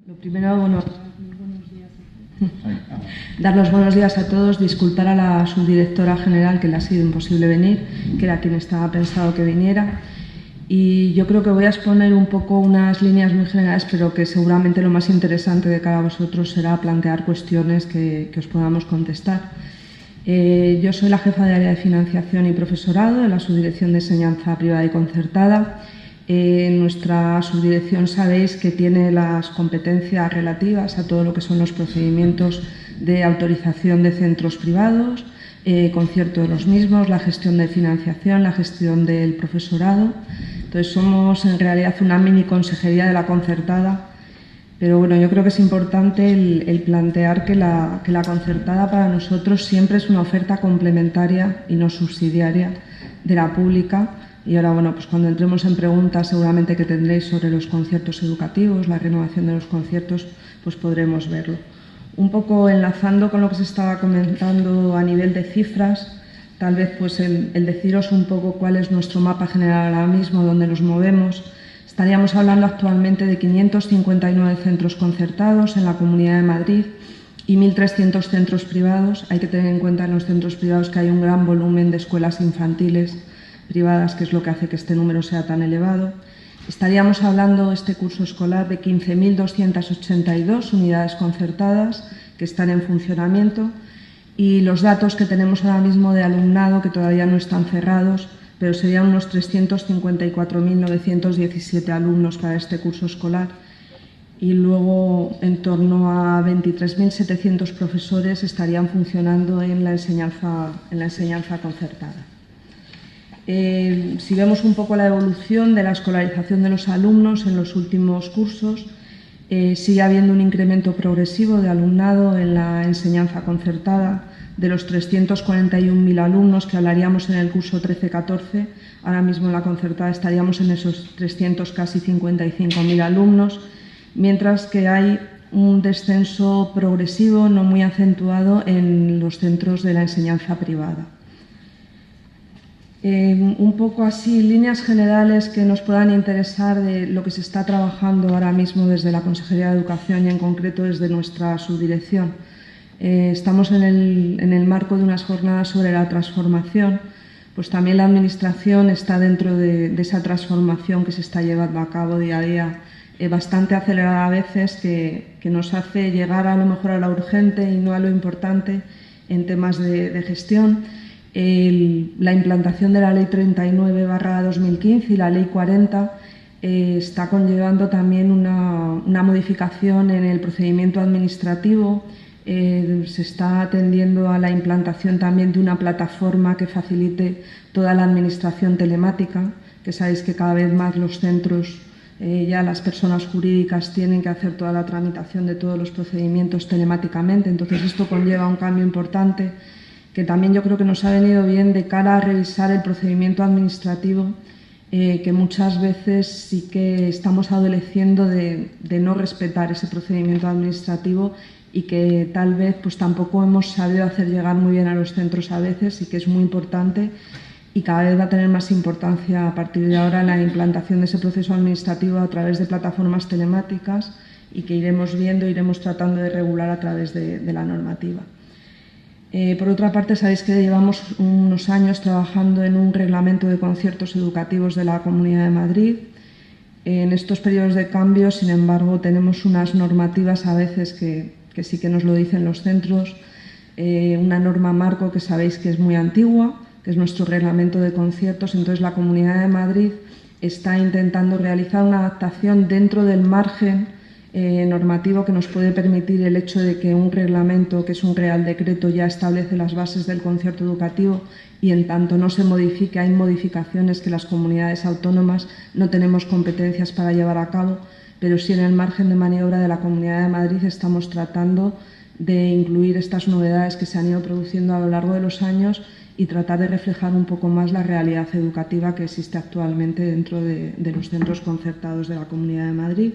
Lo primero, dar los buenos días a todos, disculpar a la subdirectora general que le ha sido imposible venir, que era quien estaba pensado que viniera. Y yo creo que voy a exponer un poco unas líneas muy generales, pero que seguramente lo más interesante de cara a vosotros será plantear cuestiones que os podamos contestar. Yo soy la jefa de área de financiación y profesorado de la subdirección de enseñanza privada y concertada. Nuestra subdirección sabéis que tiene las competencias relativas a todo lo que son los procedimientos de autorización de centros privados, concierto de los mismos, la gestión de financiación, la gestión del profesorado. Entonces somos en realidad una mini consejería de la concertada, pero bueno, yo creo que es importante el plantear que la concertada para nosotros siempre es una oferta complementaria y no subsidiaria de la pública. Y ahora, bueno, pues cuando entremos en preguntas seguramente que tendréis sobre los conciertos educativos, la renovación de los conciertos, pues podremos verlo. Un poco enlazando con lo que se estaba comentando a nivel de cifras, tal vez pues el deciros un poco cuál es nuestro mapa general ahora mismo, dónde nos movemos. Estaríamos hablando actualmente de 559 centros concertados en la Comunidad de Madrid y 1.300 centros privados. Hay que tener en cuenta en los centros privados que hay un gran volumen de escuelas infantiles privadas, que es lo que hace que este número sea tan elevado. Estaríamos hablando este curso escolar de 15.282 unidades concertadas que están en funcionamiento, y los datos que tenemos ahora mismo de alumnado, que todavía no están cerrados, pero serían unos 354.917 alumnos para este curso escolar, y luego en torno a 23.700 profesores estarían funcionando en la enseñanza concertada. Si vemos un poco la evolución de la escolarización de los alumnos en los últimos cursos, sigue habiendo un incremento progresivo de alumnado en la enseñanza concertada. De los 341.000 alumnos que hablaríamos en el curso 13-14, ahora mismo en la concertada estaríamos en esos casi 55.000 alumnos, mientras que hay un descenso progresivo no muy acentuado en los centros de la enseñanza privada. Un poco así, líneas generales que nos puedan interesar de lo que se está trabajando ahora mismo desde la Consejería de Educación y en concreto desde nuestra subdirección. Estamos en el marco de unas jornadas sobre la transformación, pues también la Administración está dentro de esa transformación que se está llevando a cabo día a día, bastante acelerada a veces, que nos hace llegar a lo mejor a lo urgente y no a lo importante en temas de gestión. La implantación de la Ley 39/2015 y la Ley 40 está conllevando también una modificación en el procedimiento administrativo. Se está atendiendo a la implantación también de una plataforma que facilite toda la administración telemática, que sabéis que cada vez más los centros, ya las personas jurídicas tienen que hacer toda la tramitación de todos los procedimientos telemáticamente. Entonces esto conlleva un cambio importante que también yo creo que nos ha venido bien de cara a revisar el procedimiento administrativo, que muchas veces sí que estamos adoleciendo de no respetar ese procedimiento administrativo y que tal vez pues tampoco hemos sabido hacer llegar muy bien a los centros a veces, y que es muy importante y cada vez va a tener más importancia a partir de ahora la implantación de ese proceso administrativo a través de plataformas telemáticas, y que iremos viendo, iremos tratando de regular a través de la normativa. Por otra parte, sabéis que llevamos unos años trabajando en un reglamento de conciertos educativos de la Comunidad de Madrid. En estos periodos de cambio, sin embargo, tenemos unas normativas a veces que sí que nos lo dicen los centros. Una norma marco que sabéis que es muy antigua, que es nuestro reglamento de conciertos. Entonces, la Comunidad de Madrid está intentando realizar una adaptación dentro del margen normativo que nos puede permitir el hecho de que un reglamento, que es un real decreto, ya establece las bases del concierto educativo, y en tanto no se modifique, hay modificaciones que las comunidades autónomas no tenemos competencias para llevar a cabo, pero sí en el margen de maniobra de la Comunidad de Madrid estamos tratando de incluir estas novedades que se han ido produciendo a lo largo de los años y tratar de reflejar un poco más la realidad educativa que existe actualmente dentro de los centros concertados de la Comunidad de Madrid.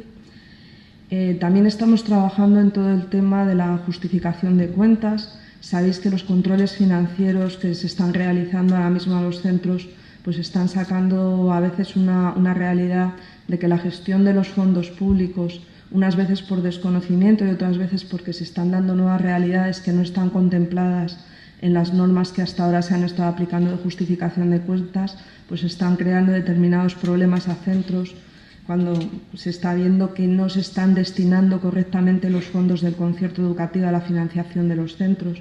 También estamos trabajando en todo el tema de la justificación de cuentas. Sabéis que los controles financieros que se están realizando ahora mismo a los centros pues están sacando a veces una realidad de que la gestión de los fondos públicos unas veces por desconocimiento y otras veces porque se están dando nuevas realidades que no están contempladas en las normas que hasta ahora se han estado aplicando de justificación de cuentas, pues están creando determinados problemas a centros cuando se está viendo que no se están destinando correctamente los fondos del concierto educativo a la financiación de los centros.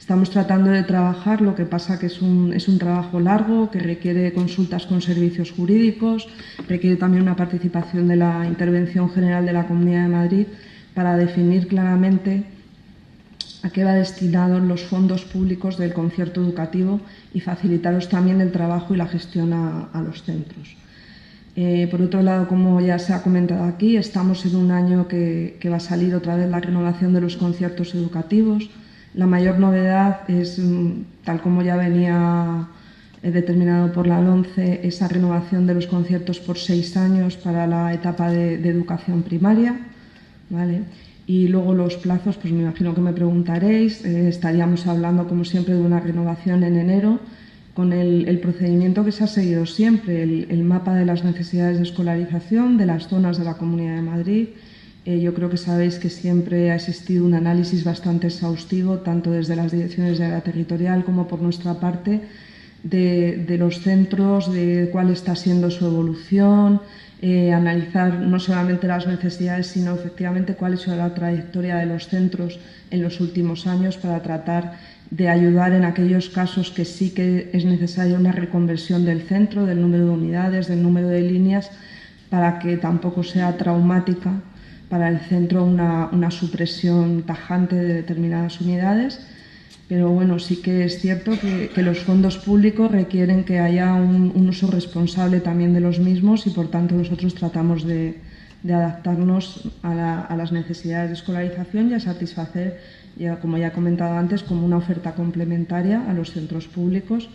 Estamos tratando de trabajar, lo que pasa que es un trabajo largo, que requiere consultas con servicios jurídicos, requiere también una participación de la Intervención General de la Comunidad de Madrid para definir claramente a qué va destinados los fondos públicos del concierto educativo y facilitaros también el trabajo y la gestión a los centros. Por otro lado, como ya se ha comentado aquí, estamos en un año que va a salir otra vez la renovación de los conciertos educativos. La mayor novedad es, tal como ya venía determinado por la LOMCE, esa renovación de los conciertos por 6 años para la etapa de educación primaria, ¿vale? Y luego los plazos, pues me imagino que me preguntaréis, estaríamos hablando como siempre de una renovación en enero, con el procedimiento que se ha seguido siempre, el mapa de las necesidades de escolarización de las zonas de la Comunidad de Madrid. Yo creo que sabéis que siempre ha existido un análisis bastante exhaustivo, tanto desde las direcciones de área territorial como por nuestra parte, de los centros, de cuál está siendo su evolución, analizar no solamente las necesidades, sino efectivamente cuál es la trayectoria de los centros en los últimos años para tratar de ayudar en aquellos casos que sí que es necesaria una reconversión del centro, del número de unidades, del número de líneas, para que tampoco sea traumática para el centro una supresión tajante de determinadas unidades. Pero bueno, sí que es cierto que los fondos públicos requieren que haya un uso responsable también de los mismos y por tanto nosotros tratamos de adaptarnos a las necesidades de escolarización y a satisfacer, como ya he comentado antes, como una oferta complementaria a los centros públicos,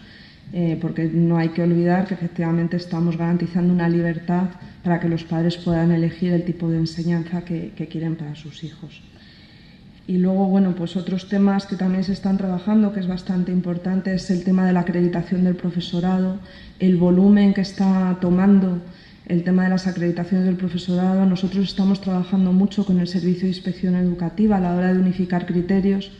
porque no hay que olvidar que efectivamente estamos garantizando una libertad para que los padres puedan elegir el tipo de enseñanza que quieren para sus hijos. Y luego, bueno, pues otros temas que también se están trabajando, que es bastante importante, es el tema de la acreditación del profesorado, el volumen que está tomando el tema de las acreditaciones del profesorado. Nosotros estamos trabajando mucho con el Servicio de Inspección Educativa a la hora de unificar criterios,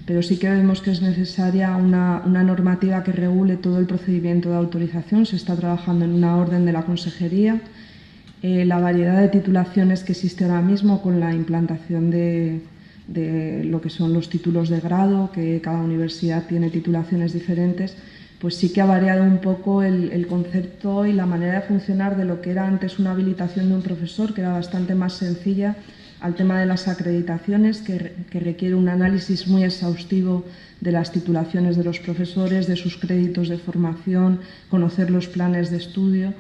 pero sí que vemos que es necesaria una normativa que regule todo el procedimiento de autorización. Se está trabajando en una orden de la Consejería. La variedad de titulaciones que existe ahora mismo con la implantación de lo que son los títulos de grado, que cada universidad tiene titulaciones diferentes, pues sí que ha variado un poco el concepto y la manera de funcionar de lo que era antes una habilitación de un profesor, que era bastante más sencilla, al tema de las acreditaciones, que requiere un análisis muy exhaustivo de las titulaciones de los profesores, de sus créditos de formación, conocer los planes de estudio.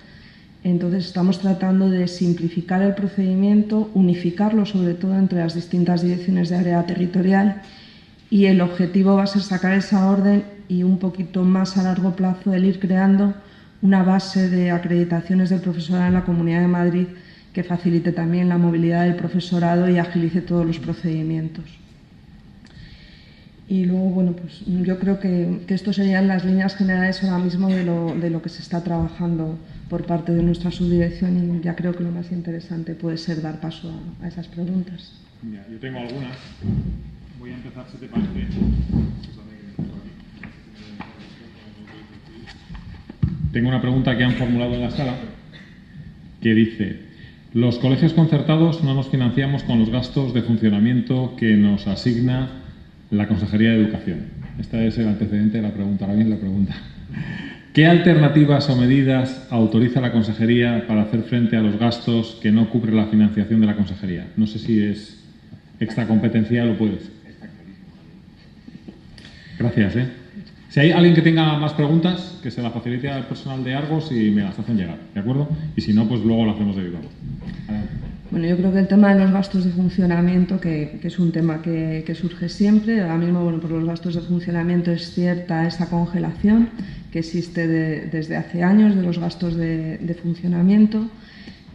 Entonces estamos tratando de simplificar el procedimiento, unificarlo sobre todo entre las distintas direcciones de área territorial, y el objetivo va a ser sacar esa orden y un poquito más a largo plazo el ir creando una base de acreditaciones del profesorado en la Comunidad de Madrid que facilite también la movilidad del profesorado y agilice todos los procedimientos. Y luego, bueno, pues yo creo que esto serían las líneas generales ahora mismo de lo que se está trabajando por parte de nuestra subdirección, y ya creo que lo más interesante puede ser dar paso a esas preguntas. Mira, yo tengo algunas. Voy a empezar, si te parece. Tengo una pregunta que han formulado en la sala que dice: los colegios concertados no nos financiamos con los gastos de funcionamiento que nos asigna la Consejería de Educación. Este es el antecedente de la pregunta. Ahora bien, la pregunta: ¿qué alternativas o medidas autoriza la Consejería para hacer frente a los gastos que no cubre la financiación de la Consejería? No sé si es extracompetencial o puedes. Gracias. Si hay alguien que tenga más preguntas, que se las facilite al personal de Argos y me las hacen llegar, ¿de acuerdo? Y si no, pues luego lo hacemos de viva voz. Bueno, yo creo que el tema de los gastos de funcionamiento, que es un tema que surge siempre. Ahora mismo, bueno, por los gastos de funcionamiento es cierta esa congelación que existe desde hace años de los gastos de funcionamiento,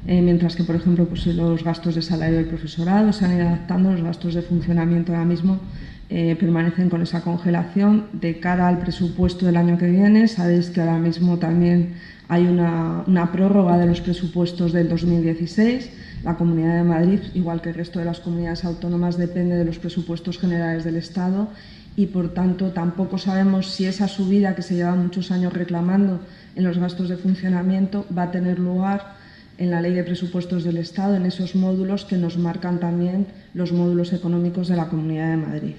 mientras que, por ejemplo, pues los gastos de salario del profesorado se han ido adaptando. Los gastos de funcionamiento ahora mismo permanecen con esa congelación. De cara al presupuesto del año que viene, sabéis que ahora mismo también hay una prórroga de los presupuestos del 2016. La Comunidad de Madrid, igual que el resto de las comunidades autónomas, depende de los presupuestos generales del Estado y, por tanto, tampoco sabemos si esa subida que se lleva muchos años reclamando en los gastos de funcionamiento va a tener lugar en la Ley de Presupuestos del Estado, en esos módulos que nos marcan también los módulos económicos de la Comunidad de Madrid.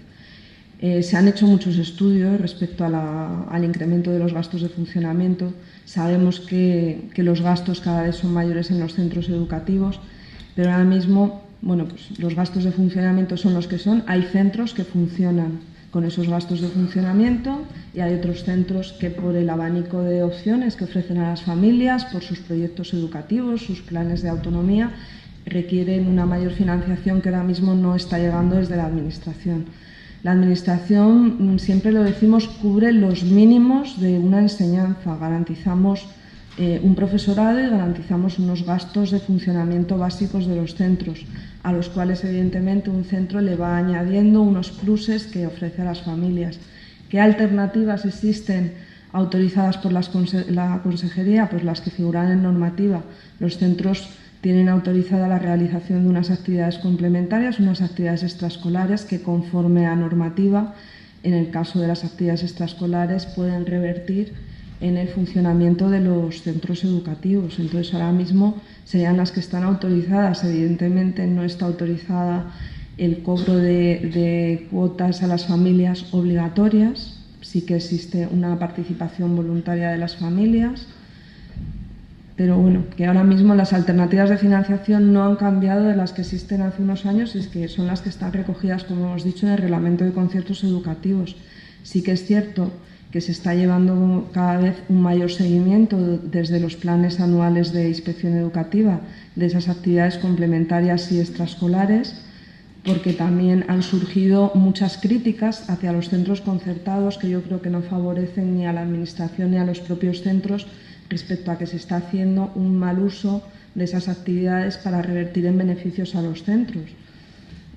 Se han hecho muchos estudios respecto al incremento de los gastos de funcionamiento. Sabemos que los gastos cada vez son mayores en los centros educativos, pero ahora mismo, bueno, pues los gastos de funcionamiento son los que son. Hay centros que funcionan con esos gastos de funcionamiento y hay otros centros que, por el abanico de opciones que ofrecen a las familias, por sus proyectos educativos, sus planes de autonomía, requieren una mayor financiación que ahora mismo no está llegando desde la Administración. La Administración, siempre lo decimos, cubre los mínimos de una enseñanza. Garantizamos un profesorado y garantizamos unos gastos de funcionamiento básicos de los centros, a los cuales evidentemente un centro le va añadiendo unos pluses que ofrece a las familias. ¿Qué alternativas existen autorizadas por la Consejería? Pues las que figuran en normativa. Los centros tienen autorizada la realización de unas actividades complementarias, unas actividades extraescolares que, conforme a normativa, en el caso de las actividades extraescolares, pueden revertir en el funcionamiento de los centros educativos. Entonces, ahora mismo serían las que están autorizadas. Evidentemente, no está autorizada el cobro de cuotas a las familias obligatorias. Sí que existe una participación voluntaria de las familias, pero bueno, que ahora mismo las alternativas de financiación no han cambiado de las que existen hace unos años, y es que son las que están recogidas, como hemos dicho, en el Reglamento de Conciertos Educativos. Sí que es cierto que se está llevando cada vez un mayor seguimiento desde los planes anuales de inspección educativa de esas actividades complementarias y extraescolares, porque también han surgido muchas críticas hacia los centros concertados que yo creo que no favorecen ni a la Administración ni a los propios centros, respecto a que se está haciendo un mal uso de esas actividades para revertir en beneficios a los centros.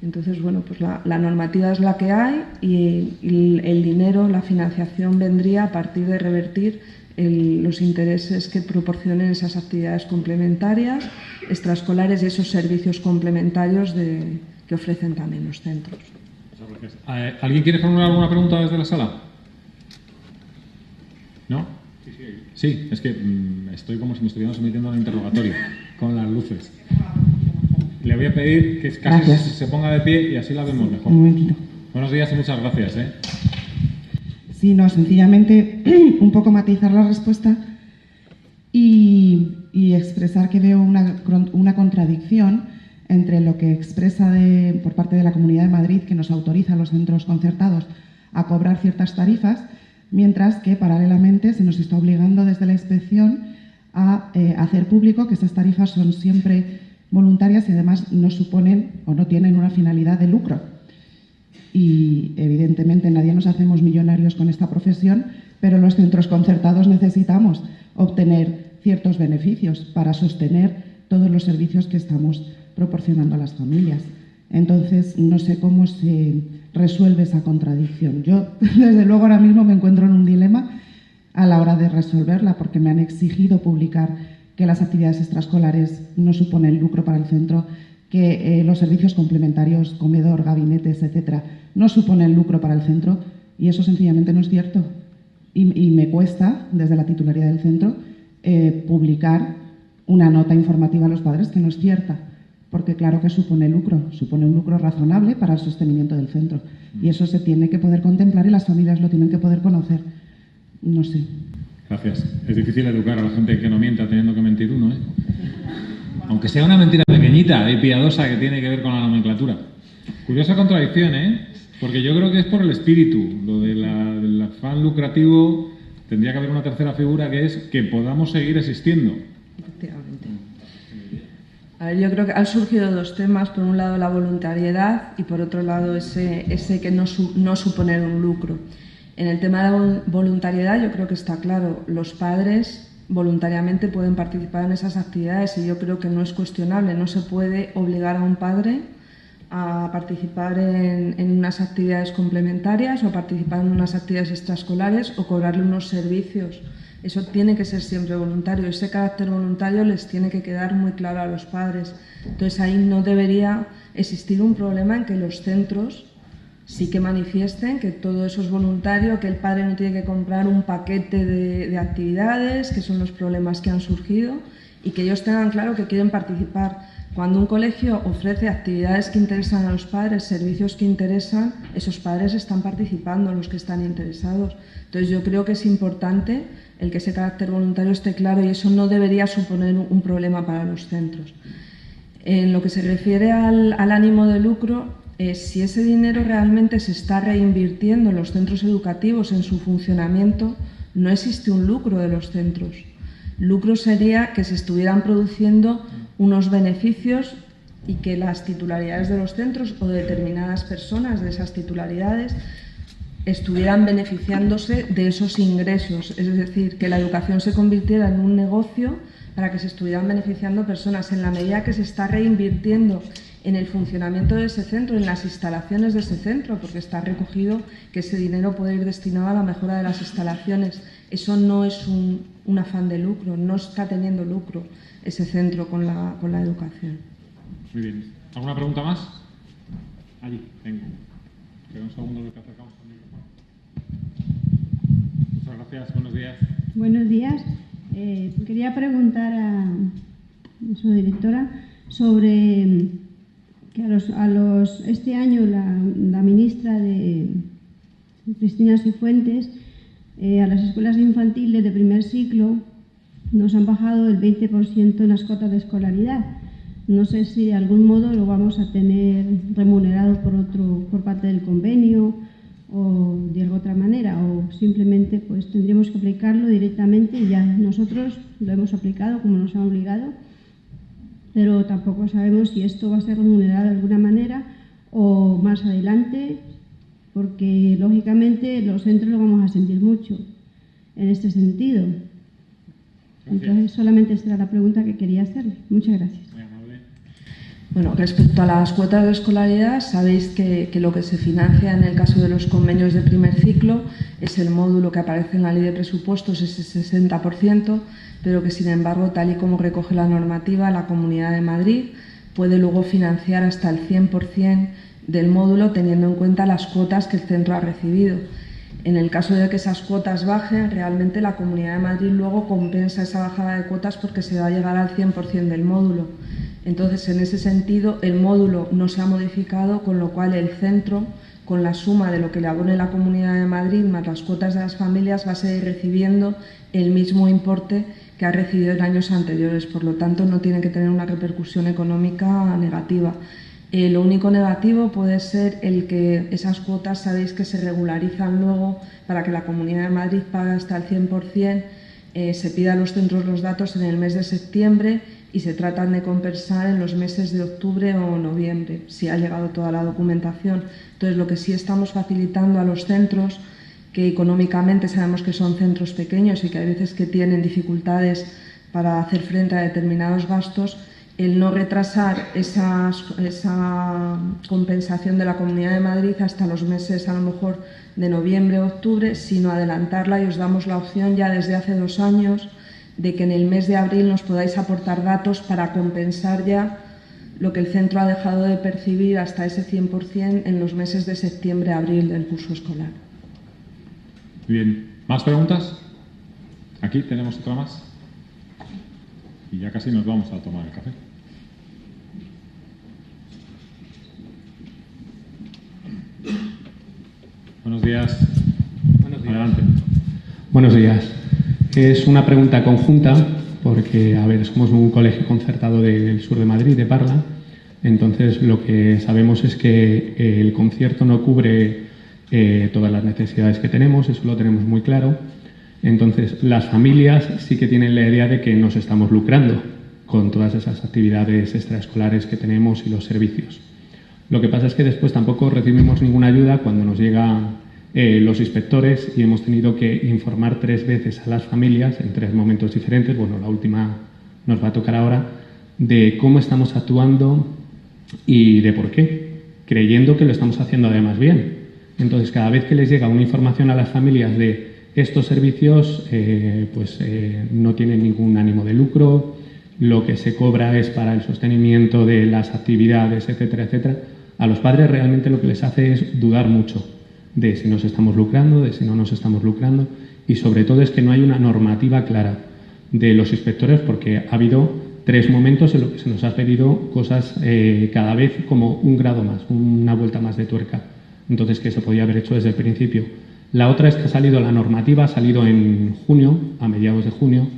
Entonces, bueno, pues la normativa es la que hay y el dinero, la financiación vendría a partir de revertir los intereses que proporcionen esas actividades complementarias, extraescolares y esos servicios complementarios que ofrecen también los centros. Muchas gracias. ¿Alguien quiere formular alguna pregunta desde la sala? ¿No? Sí, es que estoy como si me estuviéramos sometiendo a un interrogatorio con las luces. Le voy a pedir que casi se ponga de pie y así la vemos mejor. Un momentito. Buenos días y muchas gracias. Sí, no, sencillamente un poco matizar la respuesta y expresar que veo una contradicción entre lo que expresa por parte de la Comunidad de Madrid, que nos autoriza a los centros concertados a cobrar ciertas tarifas, mientras que paralelamente se nos está obligando desde la inspección a hacer público que esas tarifas son siempre voluntarias y además no suponen o no tienen una finalidad de lucro. Y evidentemente nadie nos hacemos millonarios con esta profesión, pero los centros concertados necesitamos obtener ciertos beneficios para sostener todos los servicios que estamos proporcionando a las familias. Entonces, no sé cómo se resuelve esa contradicción. Yo, desde luego, ahora mismo me encuentro en un dilema a la hora de resolverla, porque me han exigido publicar que las actividades extraescolares no suponen lucro para el centro, que los servicios complementarios, comedor, gabinetes, etcétera, no suponen lucro para el centro, y eso sencillamente no es cierto. Y me cuesta, desde la titularidad del centro, publicar una nota informativa a los padres que no es cierta, porque claro que supone lucro, supone un lucro razonable para el sostenimiento del centro, y eso se tiene que poder contemplar y las familias lo tienen que poder conocer. No sé. Gracias. Es difícil educar a la gente que no mienta teniendo que mentir uno, ¿eh? Aunque sea una mentira pequeñita y piadosa que tiene que ver con la nomenclatura. Curiosa contradicción, ¿eh? Porque yo creo que es por el espíritu. Lo del afán lucrativo, tendría que haber una tercera figura, que es que podamos seguir existiendo. Efectivamente. A ver, yo creo que han surgido dos temas. Por un lado, la voluntariedad, y por otro lado, ese que no suponer un lucro. En el tema de la voluntariedad, yo creo que está claro. Los padres voluntariamente pueden participar en esas actividades y yo creo que no es cuestionable. No se puede obligar a un padre a participar en unas actividades complementarias o a participar en unas actividades extraescolares o cobrarle unos servicios Eso tiene que ser siempre voluntario. Ese carácter voluntario les tiene que quedar muy claro a los padres. Entonces ahí no debería existir un problema en que los centros sí que manifiesten que todo eso es voluntario, que el padre no tiene que comprar un paquete de actividades, que son los problemas que han surgido, y que ellos tengan claro que quieren participar. Cuando un colegio ofrece actividades que interesan a los padres, servicios que interesan, esos padres están participando, los que están interesados. Entonces yo creo que es importante el que ese carácter voluntario esté claro y eso no debería suponer un problema para los centros. En lo que se refiere al ánimo de lucro, si ese dinero realmente se está reinvirtiendo en los centros educativos, en su funcionamiento, no existe un lucro de los centros. Lucro sería que se estuvieran produciendo unos beneficios y que las titularidades de los centros o de determinadas personas de esas titularidades estuvieran beneficiándose de esos ingresos. Es decir, que la educación se convirtiera en un negocio para que se estuvieran beneficiando personas. En la medida que se está reinvirtiendo en el funcionamiento de ese centro, en las instalaciones de ese centro, porque está recogido que ese dinero puede ir destinado a la mejora de las instalaciones. Eso no es un afán de lucro, no está teniendo lucro ese centro con la educación. Muy bien. ¿Alguna pregunta más? Allí, tengo. Espera un segundo que te acercamos al micrófono. Muchas gracias, buenos días. Buenos días. Quería preguntar a su directora sobre que este año la ministra de Cristina Cifuentes a las escuelas infantiles de primer ciclo nos han bajado el 20% en las cotas de escolaridad. No sé si de algún modo lo vamos a tener remunerado por parte del convenio o de alguna otra manera, o simplemente pues tendríamos que aplicarlo directamente y ya. Nosotros lo hemos aplicado como nos han obligado, pero tampoco sabemos si esto va a ser remunerado de alguna manera o más adelante, porque lógicamente los centros lo vamos a sentir mucho en este sentido. Entonces solamente esta era la pregunta que quería hacerle. Muchas gracias. Bueno, respecto a las cuotas de escolaridad, sabéis que lo que se financia en el caso de los convenios de primer ciclo es el módulo que aparece en la ley de presupuestos, ese 60%, pero que sin embargo, tal y como recoge la normativa, la Comunidad de Madrid puede luego financiar hasta el 100% del módulo teniendo en cuenta las cuotas que el centro ha recibido. En el caso de que esas cuotas bajen, realmente la Comunidad de Madrid luego compensa esa bajada de cuotas porque se va a llegar al 100% del módulo. Entonces, en ese sentido, el módulo no se ha modificado, con lo cual el centro, con la suma de lo que le abone la Comunidad de Madrid más las cuotas de las familias, va a seguir recibiendo el mismo importe que ha recibido en años anteriores. Por lo tanto, no tiene que tener una repercusión económica negativa. Lo único negativo puede ser el que esas cuotas, sabéis que se regularizan luego para que la Comunidad de Madrid pague hasta el 100%, se pida a los centros los datos en el mes de septiembre y se tratan de compensar en los meses de octubre o noviembre, si ha llegado toda la documentación. Entonces, lo que sí estamos facilitando a los centros, que económicamente sabemos que son centros pequeños y que hay veces que tienen dificultades para hacer frente a determinados gastos, el no retrasar esa compensación de la Comunidad de Madrid hasta los meses a lo mejor de noviembre o octubre, sino adelantarla, y os damos la opción ya desde hace 2 años de que en el mes de abril nos podáis aportar datos para compensar ya lo que el centro ha dejado de percibir hasta ese 100% en los meses de septiembre a abril del curso escolar. Bien. ¿Más preguntas? Aquí tenemos otra más. Y ya casi nos vamos a tomar el café. Buenos días. Buenos días. Adelante. Buenos días. Es una pregunta conjunta porque, a ver, somos un colegio concertado del sur de Madrid, de Parla. Entonces, lo que sabemos es que el concierto no cubre todas las necesidades que tenemos, eso lo tenemos muy claro. Entonces, las familias sí que tienen la idea de que nos estamos lucrando con todas esas actividades extraescolares que tenemos y los servicios. Lo que pasa es que después tampoco recibimos ninguna ayuda cuando nos llegan los inspectores y hemos tenido que informar 3 veces a las familias en 3 momentos diferentes, bueno, la última nos va a tocar ahora, de cómo estamos actuando y de por qué, creyendo que lo estamos haciendo además bien. Entonces, cada vez que les llega una información a las familias de estos servicios no tienen ningún ánimo de lucro, lo que se cobra es para el sostenimiento de las actividades, etcétera, etcétera. A los padres realmente lo que les hace es dudar mucho de si nos estamos lucrando, de si no nos estamos lucrando, y sobre todo es que no hay una normativa clara de los inspectores, porque ha habido 3 momentos en los que se nos ha pedido cosas cada vez como un grado más, una vuelta más de tuerca. Entonces, que se podía haber hecho desde el principio. La otra es que ha salido la normativa, ha salido en junio, a mediados de julio.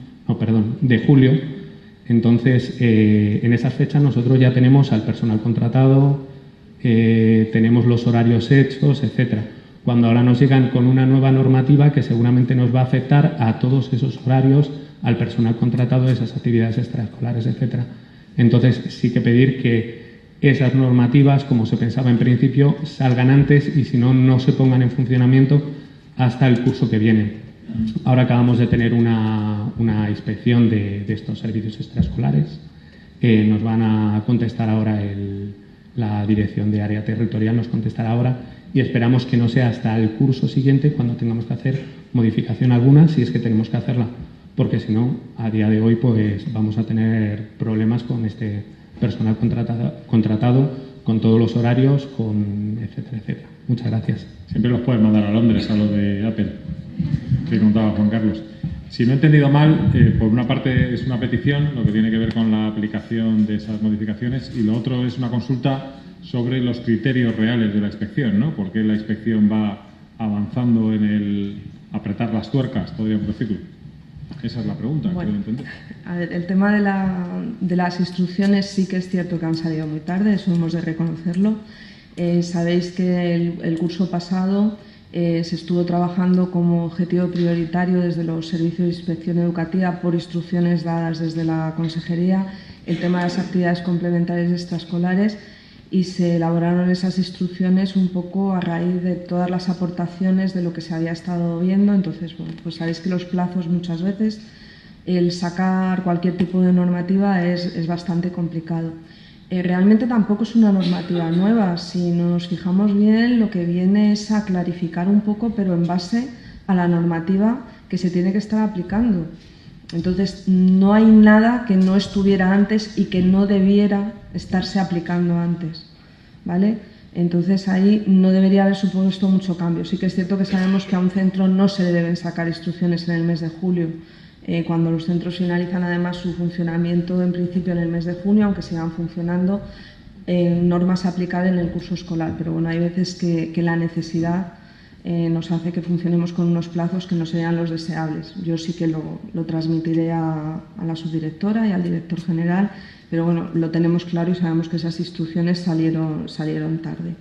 Entonces, en esas fechas nosotros ya tenemos al personal contratado, tenemos los horarios hechos, etcétera. Cuando ahora nos llegan con una nueva normativa que seguramente nos va a afectar a todos esos horarios, al personal contratado, esas actividades extraescolares, etcétera. Entonces, sí que pedir que esas normativas, como se pensaba en principio, salgan antes y si no, no se pongan en funcionamiento hasta el curso que viene. Ahora acabamos de tener una inspección de estos servicios extraescolares. Nos van a contestar ahora la dirección de área territorial, nos contestará ahora y esperamos que no sea hasta el curso siguiente cuando tengamos que hacer modificación alguna, si es que tenemos que hacerla, porque si no, a día de hoy pues vamos a tener problemas con este personal contratado, con todos los horarios, con etcétera, etcétera. Muchas gracias. Siempre los puedes mandar a Londres, a lo de Apple, que contaba Juan Carlos. Si no he entendido mal, por una parte es una petición, lo que tiene que ver con la aplicación de esas modificaciones, y lo otro es una consulta sobre los criterios reales de la inspección, ¿no? ¿Por qué la inspección va avanzando en el apretar las tuercas, podríamos decirlo? Esa es la pregunta, bueno, quiero entender. A ver, el tema de las instrucciones sí que es cierto que han salido muy tarde, eso hemos de reconocerlo. Sabéis que el curso pasado se estuvo trabajando como objetivo prioritario desde los servicios de inspección educativa por instrucciones dadas desde la Consejería el tema de las actividades complementarias extraescolares, y se elaboraron esas instrucciones un poco a raíz de todas las aportaciones de lo que se había estado viendo. Entonces, bueno, pues sabéis que los plazos muchas veces, el sacar cualquier tipo de normativa es bastante complicado. Realmente tampoco es una normativa nueva. Si nos fijamos bien, lo que viene es a clarificar un poco, pero en base a la normativa que se tiene que estar aplicando. Entonces, no hay nada que no estuviera antes y que no debiera estarse aplicando antes, ¿vale? Entonces, ahí no debería haber supuesto mucho cambio. Sí que es cierto que sabemos que a un centro no se le deben sacar instrucciones en el mes de julio, cuando los centros finalizan además su funcionamiento en principio en el mes de junio, aunque sigan funcionando normas a aplicar en el curso escolar. Pero bueno, hay veces que la necesidad nos hace que funcionemos con unos plazos que no sean los deseables. Yo sí que lo transmitiré a la subdirectora y al director general, pero bueno, lo tenemos claro y sabemos que esas instrucciones salieron tarde.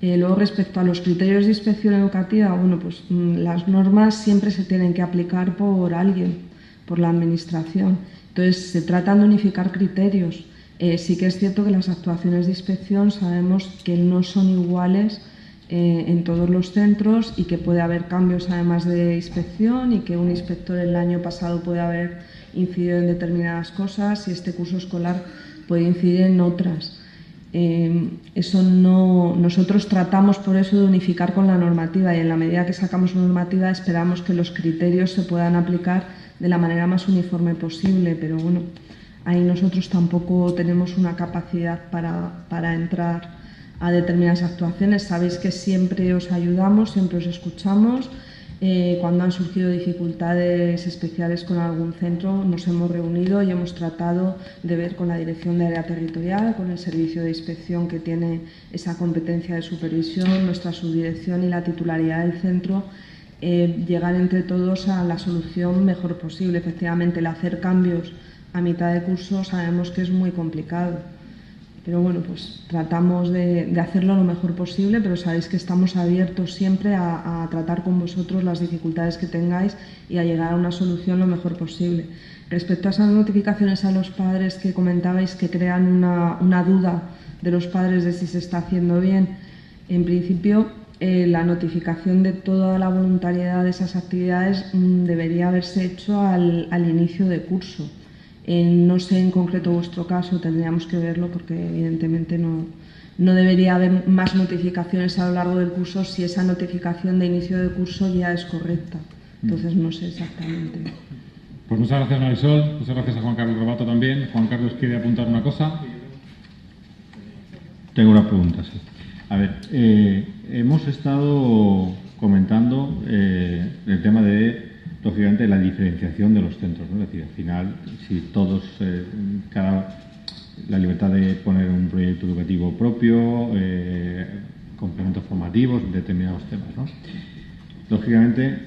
Luego, respecto a los criterios de inspección educativa, bueno, pues las normas siempre se tienen que aplicar por alguien, por la administración. Entonces, se tratan de unificar criterios. Sí que es cierto que las actuaciones de inspección sabemos que no son iguales en todos los centros y que puede haber cambios además de inspección, y que un inspector el año pasado puede haber incidido en determinadas cosas y este curso escolar puede incidir en otras. Nosotros tratamos por eso de unificar con la normativa, y en la medida que sacamos normativa esperamos que los criterios se puedan aplicar de la manera más uniforme posible, pero bueno, ahí nosotros tampoco tenemos una capacidad para entrar a determinadas actuaciones. Sabéis que siempre os ayudamos, siempre os escuchamos. Cuando han surgido dificultades especiales con algún centro, nos hemos reunido y hemos tratado de ver con la Dirección de Área Territorial, con el Servicio de Inspección que tiene esa competencia de supervisión, nuestra subdirección y la titularidad del centro, llegar entre todos a la solución mejor posible. Efectivamente, el hacer cambios a mitad de curso sabemos que es muy complicado. Pero bueno, pues tratamos de hacerlo lo mejor posible, pero sabéis que estamos abiertos siempre a tratar con vosotros las dificultades que tengáis y a llegar a una solución lo mejor posible. Respecto a esas notificaciones a los padres que comentabais que crean una duda de los padres de si se está haciendo bien, en principio la notificación de toda la voluntariedad de esas actividades debería haberse hecho al inicio de curso. No sé en concreto vuestro caso, tendríamos que verlo porque evidentemente no debería haber más notificaciones a lo largo del curso si esa notificación de inicio de curso ya es correcta. Entonces no sé exactamente. Pues muchas gracias, Marisol. Muchas gracias a Juan Carlos Robato también. Juan Carlos quiere apuntar una cosa. Tengo una pregunta, sí. A ver, hemos estado comentando el tema de, lógicamente, la diferenciación de los centros, ¿no? Es decir, al final, si todos, la libertad de poner un proyecto educativo propio, complementos formativos, determinados temas, ¿no? Lógicamente,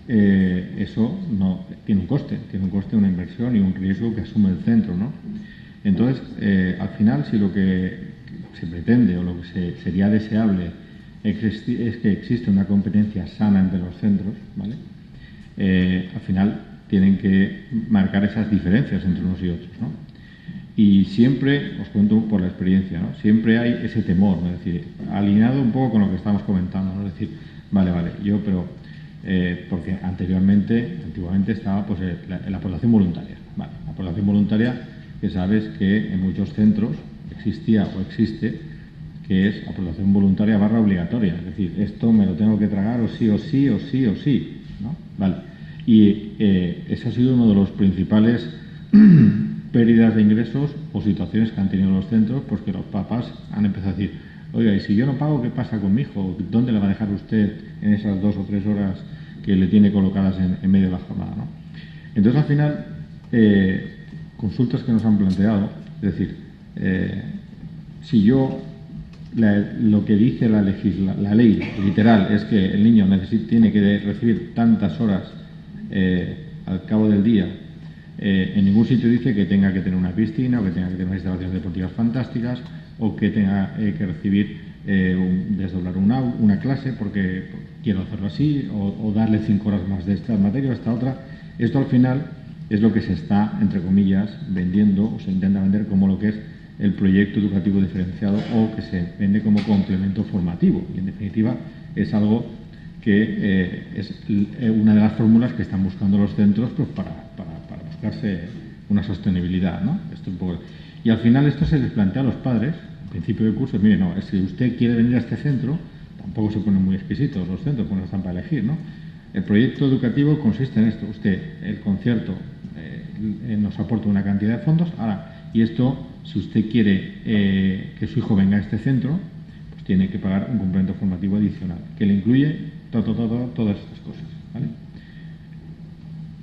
eso no tiene un coste, una inversión y un riesgo que asume el centro, ¿no? Entonces, al final, si lo que se pretende o lo que sería deseable es que existe una competencia sana entre los centros, ¿vale? Al final tienen que marcar esas diferencias entre unos y otros, ¿no? Y siempre, os cuento por la experiencia, ¿no? Siempre hay ese temor, ¿no? Es decir, alineado un poco con lo que estamos comentando, ¿no? Es decir, vale, porque antiguamente estaba pues la aportación voluntaria, ¿vale? La aportación voluntaria, que sabes que en muchos centros existía o existe, que es aportación voluntaria / obligatoria, es decir, esto me lo tengo que tragar o sí, ¿no? Vale. Y ese ha sido uno de los principales pérdidas de ingresos o situaciones que han tenido los centros, pues que los papás han empezado a decir, oiga, y si yo no pago, ¿qué pasa con mi hijo? ¿Dónde le va a dejar usted en esas 2 o 3 horas que le tiene colocadas en medio de la jornada, ¿no? Entonces, al final, consultas que nos han planteado, es decir, si yo, lo que dice la ley literal es que el niño tiene que recibir tantas horas al cabo del día, en ningún sitio dice que tenga que tener una piscina o que tenga que tener unas instalaciones deportivas fantásticas o que tenga que recibir desdoblar una clase porque quiero hacerlo así o darle 5 horas más de esta materia o esta otra. Esto al final es lo que se está, entre comillas, vendiendo o se intenta vender como lo que es el proyecto educativo diferenciado o que se vende como complemento formativo y en definitiva es algo que es una de las fórmulas que están buscando los centros pues, para buscarse una sostenibilidad, ¿no? Esto un poco. Y al final esto se les plantea a los padres al principio del curso, mire, no, si usted quiere venir a este centro, tampoco se ponen muy exquisitos los centros, pues no están para elegir, ¿no? El proyecto educativo consiste en esto, usted, el concierto nos aporta una cantidad de fondos, ahora, y esto, si usted quiere que su hijo venga a este centro, pues tiene que pagar un complemento formativo adicional, que le incluye todas estas cosas, ¿vale?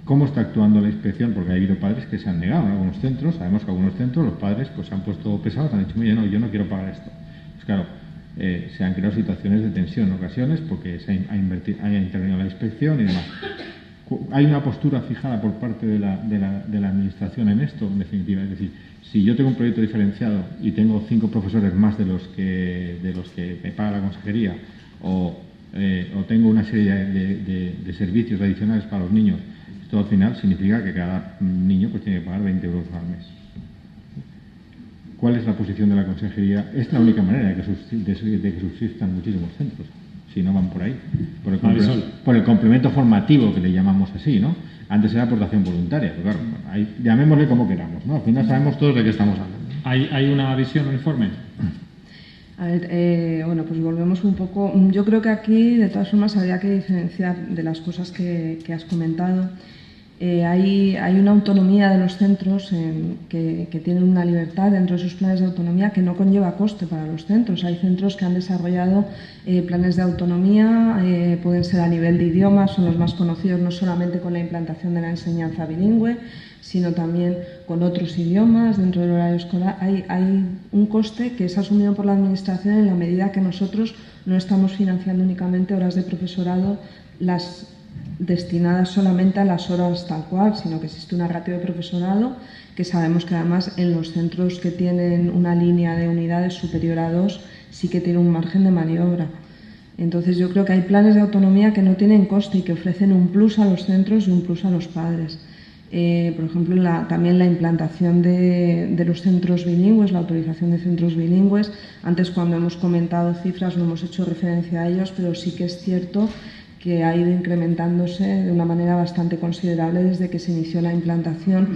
¿Cómo está actuando la inspección? Porque ha habido padres que se han negado en algunos centros. Sabemos que en algunos centros los padres pues, se han puesto pesados, han dicho, oye, no, yo no quiero pagar esto. Pues claro, se han creado situaciones de tensión en ocasiones porque se ha intervenido la inspección y demás. Hay una postura fijada por parte de la administración en esto, en definitiva. Es decir, si yo tengo un proyecto diferenciado y tengo 5 profesores más de los que me paga la consejería o tengo una serie de servicios adicionales para los niños, esto al final significa que cada niño pues, tiene que pagar 20 euros al mes. ¿Cuál es la posición de la consejería? Es la única manera de que subsistan muchísimos centros, si no van por ahí. Por el complemento formativo, que le llamamos así, ¿no? Antes era aportación voluntaria, pero claro, ahí, llamémosle como queramos, ¿no? Al final sabemos todos de qué estamos hablando. ¿Hay una visión uniforme? A ver, bueno, pues volvemos un poco. Yo creo que aquí, de todas formas, habría que diferenciar de las cosas que has comentado. Hay una autonomía de los centros que tienen una libertad dentro de sus planes de autonomía que no conlleva coste para los centros. Hay centros que han desarrollado planes de autonomía, pueden ser a nivel de idiomas, son los más conocidos no solamente con la implantación de la enseñanza bilingüe, sino también con otros idiomas dentro del horario escolar. Hay un coste que es asumido por la Administración en la medida que nosotros no estamos financiando únicamente horas de profesorado, las destinadas solamente a las horas tal cual, sino que existe una ratio de profesorado que sabemos que además en los centros que tienen una línea de unidades superior a 2 sí que tiene un margen de maniobra. Entonces yo creo que hay planes de autonomía que no tienen coste y que ofrecen un plus a los centros y un plus a los padres. Por ejemplo, también la implantación de los centros bilingües, la autorización de centros bilingües. Antes, cuando hemos comentado cifras, no hemos hecho referencia a ellos, pero sí que es cierto que ha ido incrementándose de una manera bastante considerable desde que se inició la implantación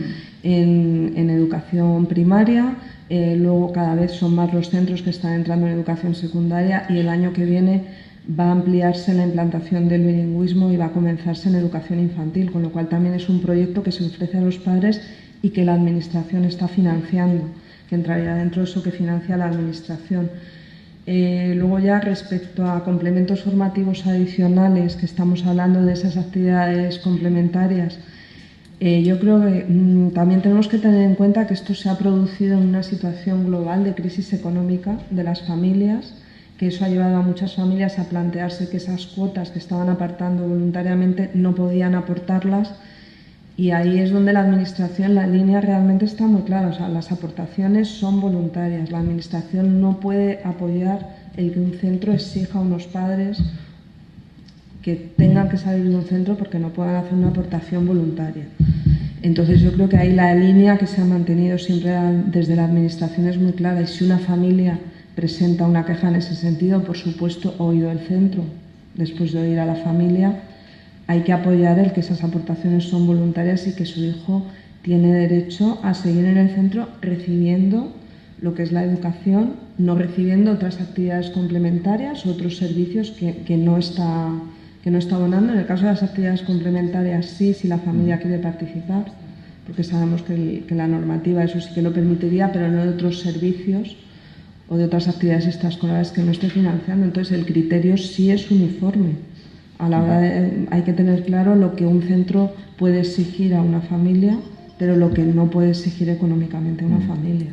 en educación primaria. Luego cada vez son más los centros que están entrando en educación secundaria y el año que viene va a ampliarse la implantación del bilingüismo y va a comenzarse en educación infantil, con lo cual también es un proyecto que se ofrece a los padres y que la Administración está financiando, que entraría dentro de eso que financia la Administración. Luego ya respecto a complementos formativos adicionales, que estamos hablando de esas actividades complementarias, yo creo que también tenemos que tener en cuenta que esto se ha producido en una situación global de crisis económica de las familias, que eso ha llevado a muchas familias a plantearse que esas cuotas que estaban apartando voluntariamente no podían aportarlas, y ahí es donde la Administración, la línea realmente está muy clara. O sea, las aportaciones son voluntarias. La Administración no puede apoyar el que un centro exija a unos padres que tengan que salir de un centro porque no puedan hacer una aportación voluntaria. Entonces yo creo que ahí la línea que se ha mantenido siempre desde la Administración es muy clara, y si una familia presenta una queja en ese sentido, por supuesto, oído el centro, después de oír a la familia, hay que apoyar el que esas aportaciones son voluntarias y que su hijo tiene derecho a seguir en el centro recibiendo lo que es la educación, no recibiendo otras actividades complementarias, otros servicios que no está abonando. En el caso de las actividades complementarias, sí, si la familia quiere participar, porque sabemos que la normativa eso sí que lo permitiría, pero no de otros servicios o de otras actividades extraescolares que no esté financiando. Entonces el criterio sí es uniforme. A la hora hay que tener claro lo que un centro puede exigir a una familia, pero lo que no puede exigir económicamente a una familia.